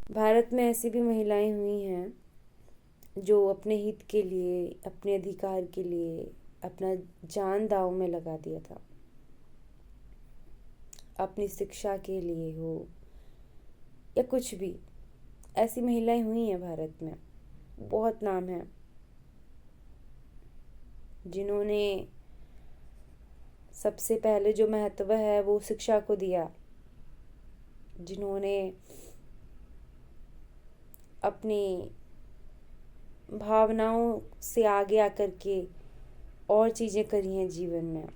भारत में ऐसी भी महिलाएं हुई हैं जो अपने हित के लिए, अपने अधिकार के लिए अपना जान दांव में लगा दिया था। अपनी शिक्षा के लिए हो या कुछ भी, ऐसी महिलाएं हुई हैं भारत में। बहुत नाम है जिन्होंने सबसे पहले जो महत्व है वो शिक्षा को दिया, जिन्होंने अपनी भावनाओं से आगे आकर के और चीज़ें करी हैं जीवन में।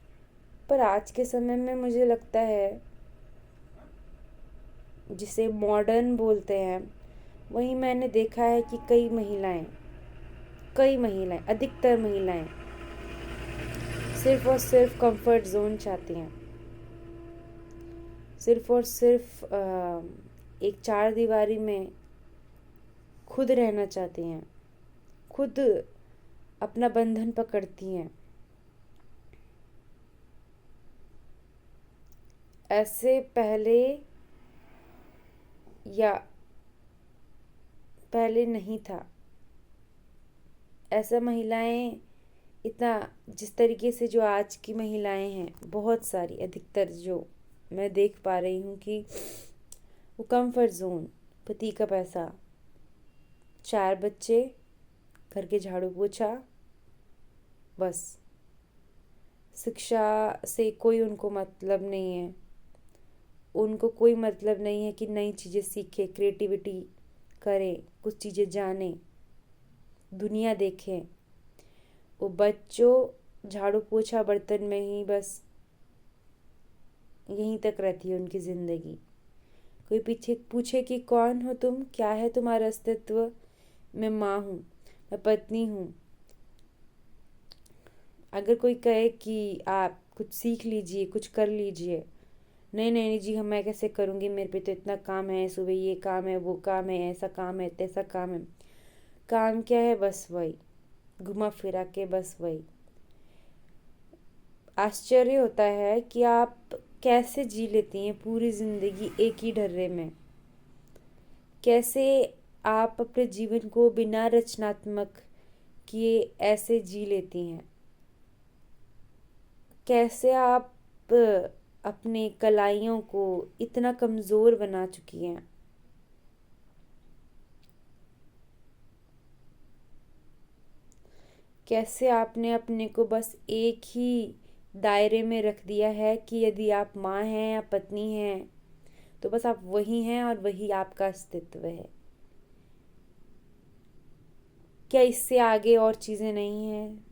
पर आज के समय में मुझे लगता है, जिसे मॉडर्न बोलते हैं, वहीं मैंने देखा है कि कई महिलाएं, अधिकतर महिलाएं सिर्फ और सिर्फ कंफर्ट जोन चाहती हैं। सिर्फ और सिर्फ एक चार दीवारी में खुद रहना चाहती हैं, खुद अपना बंधन पकड़ती हैं। ऐसे या पहले नहीं था। ऐसा महिलाएं इतना, जिस तरीके से जो आज की महिलाएं हैं, बहुत सारी, अधिकतर जो मैं देख पा रही हूँ कि वो कंफर्ट जोन, पति का पैसा, 4 बच्चे, घर के झाड़ू पोछा, बस। शिक्षा से कोई उनको मतलब नहीं है। उनको कोई मतलब नहीं है कि नई चीज़ें सीखें, क्रिएटिविटी करें, कुछ चीज़ें जानें, दुनिया देखें। वो बच्चों, झाड़ू पोछा, बर्तन में ही बस यहीं तक रहती है उनकी ज़िंदगी। कोई पीछे पूछे कि कौन हो तुम, क्या है तुम्हारा अस्तित्व? मैं माँ हूँ, मैं पत्नी हूँ। अगर कोई कहे कि आप कुछ सीख लीजिए, कुछ कर लीजिए, नहीं नहीं नहीं जी, मैं कैसे करूँगी, मेरे पे तो इतना काम है, सुबह ये काम है, वो काम है, ऐसा काम है, तैसा काम है। काम क्या है? बस वही, घुमा फिरा के बस वही। आश्चर्य होता है कि आप कैसे जी लेती हैं पूरी ज़िंदगी एक ही ढर्रे में। कैसे आप अपने जीवन को बिना रचनात्मक किए ऐसे जी लेती हैं। कैसे आप अपने कलाइयों को इतना कमज़ोर बना चुकी हैं। कैसे आपने अपने को बस एक ही दायरे में रख दिया है कि यदि आप माँ हैं या पत्नी हैं तो बस आप वही हैं और वही आपका अस्तित्व है। क्या इससे आगे और चीज़ें नहीं हैं?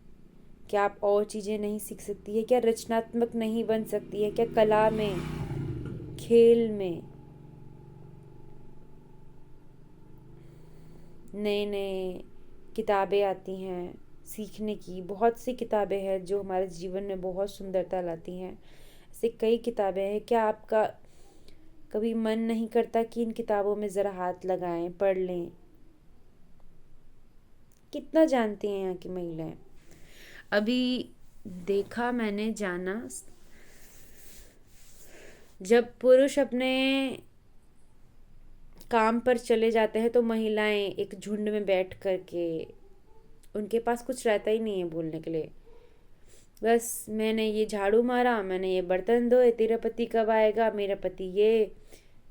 क्या आप और चीज़ें नहीं सीख सकती है? क्या रचनात्मक नहीं बन सकती है? क्या कला में, खेल में नए नए किताबें आती हैं सीखने की? बहुत सी किताबें हैं जो हमारे जीवन में बहुत सुंदरता लाती हैं। ऐसे कई किताबें हैं। क्या आपका कभी मन नहीं करता कि इन किताबों में ज़रा हाथ लगाएं, पढ़ लें? कितना जानती हैं यहाँ की महिलाएं। अभी देखा, मैंने जाना, जब पुरुष अपने काम पर चले जाते हैं तो महिलाएं एक झुंड में बैठ कर के, उनके पास कुछ रहता ही नहीं है बोलने के लिए। बस मैंने ये झाड़ू मारा, मैंने ये बर्तन धोए, तेरा पति कब आएगा, मेरा पति ये,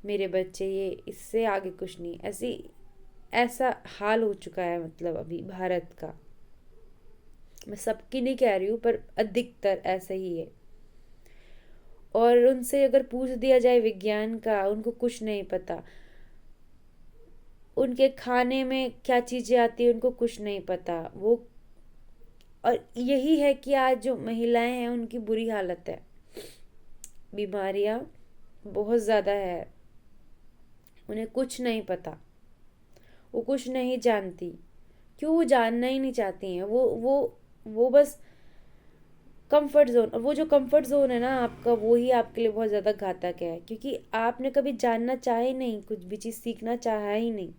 मेरे बच्चे ये, इससे आगे कुछ नहीं। ऐसा हाल हो चुका है, मतलब अभी भारत का। मैं सबकी नहीं कह रही हूँ पर अधिकतर ऐसा ही है। और उनसे अगर पूछ दिया जाए विज्ञान का, उनको कुछ नहीं पता। उनके खाने में क्या चीज़ें आती है उनको कुछ नहीं पता। वो, और यही है कि आज जो महिलाएं हैं उनकी बुरी हालत है। बीमारियां बहुत ज़्यादा है। उन्हें कुछ नहीं पता, वो कुछ नहीं जानती। क्यों? वो जानना ही नहीं चाहती हैं। वो बस कंफर्ट जोन, और वो जो कंफर्ट जोन है ना आपका, वो ही आपके लिए बहुत ज़्यादा घातक है, क्योंकि आपने कभी जानना चाहा ही नहीं, कुछ भी चीज़ सीखना चाहा ही नहीं।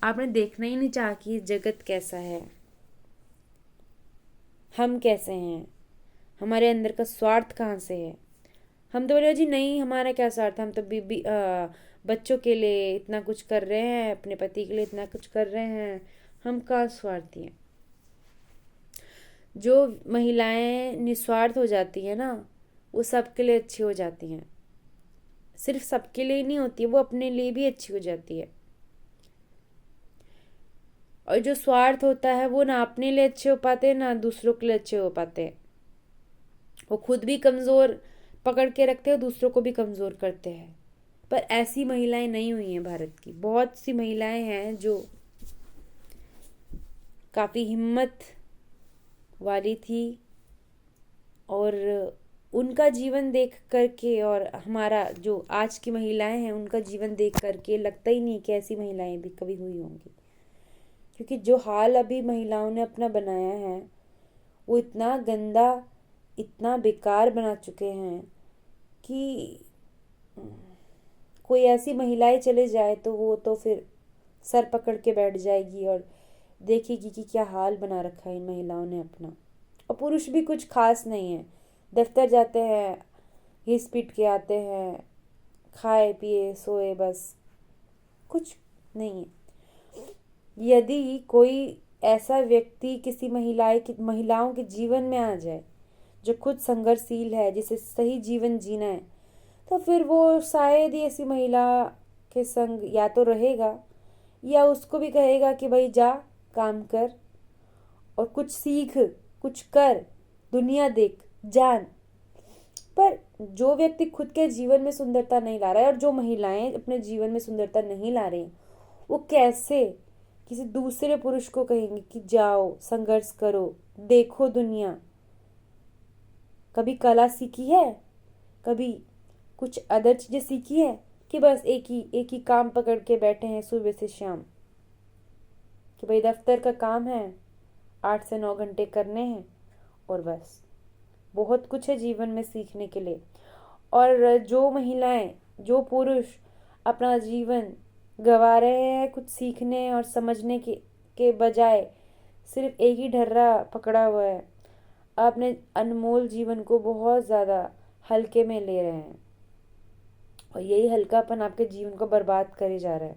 आपने देखना ही नहीं चाहा कि ये जगत कैसा है, हम कैसे हैं, हमारे अंदर का स्वार्थ कहाँ से है। हम तो बोले जी नहीं, हमारा क्या स्वार्थ, हम तो बच्चों के लिए इतना कुछ कर रहे हैं, अपने पति के लिए इतना कुछ कर रहे हैं, हम कहाँ स्वार्थी हैं। जो महिलाएं निस्वार्थ हो जाती हैं ना, वो सबके लिए अच्छी हो जाती हैं। सिर्फ सबके लिए नहीं होती है, वो अपने लिए भी अच्छी हो जाती है। और जो स्वार्थ होता है वो ना अपने लिए अच्छे हो पाते ना दूसरों के लिए अच्छे हो पाते। वो खुद भी कमज़ोर पकड़ के रखते हैं, दूसरों को भी कमज़ोर करते हैं। पर ऐसी महिलाएं नहीं हुई हैं भारत की। बहुत सी महिलाएं हैं जो काफ़ी हिम्मत वाली थी, और उनका जीवन देख करके और हमारा जो आज की महिलाएं हैं उनका जीवन देख करके लगता ही नहीं कि ऐसी महिलाएं भी कभी हुई होंगी। क्योंकि जो हाल अभी महिलाओं ने अपना बनाया है वो इतना गंदा, इतना बेकार बना चुके हैं कि कोई ऐसी महिलाएं चले जाए तो वो तो फिर सर पकड़ के बैठ जाएगी और देखेगी कि क्या हाल बना रखा है इन महिलाओं ने अपना। और पुरुष भी कुछ खास नहीं है, दफ्तर जाते हैं, घिस पीट के आते हैं, खाए पिए सोए, बस कुछ नहीं है। यदि कोई ऐसा व्यक्ति किसी महिलाओं के जीवन में आ जाए जो खुद संघर्षशील है, जिसे सही जीवन जीना है, तो फिर वो शायद ही ऐसी महिला के संग या तो रहेगा या उसको भी कहेगा कि भाई जा काम कर और कुछ सीख, कुछ कर, दुनिया देख, जान। पर जो व्यक्ति खुद के जीवन में सुंदरता नहीं ला रहा है और जो महिलाएं अपने जीवन में सुंदरता नहीं ला रही, वो कैसे किसी दूसरे पुरुष को कहेंगे कि जाओ संघर्ष करो, देखो दुनिया। कभी कला सीखी है, कभी कुछ अदर चीज़ें सीखी है, कि बस एक ही काम पकड़ के बैठे हैं सुबह से शाम, कि भाई दफ्तर का काम है, 8 से 9 घंटे करने हैं और बस। बहुत कुछ है जीवन में सीखने के लिए। और जो महिलाएं, जो पुरुष अपना जीवन गंवा रहे हैं कुछ सीखने और समझने के बजाय सिर्फ एक ही ढर्रा पकड़ा हुआ है, अपने अनमोल जीवन को बहुत ज़्यादा हल्के में ले रहे हैं और यही हल्कापन आपके जीवन को बर्बाद करे जा रहा है।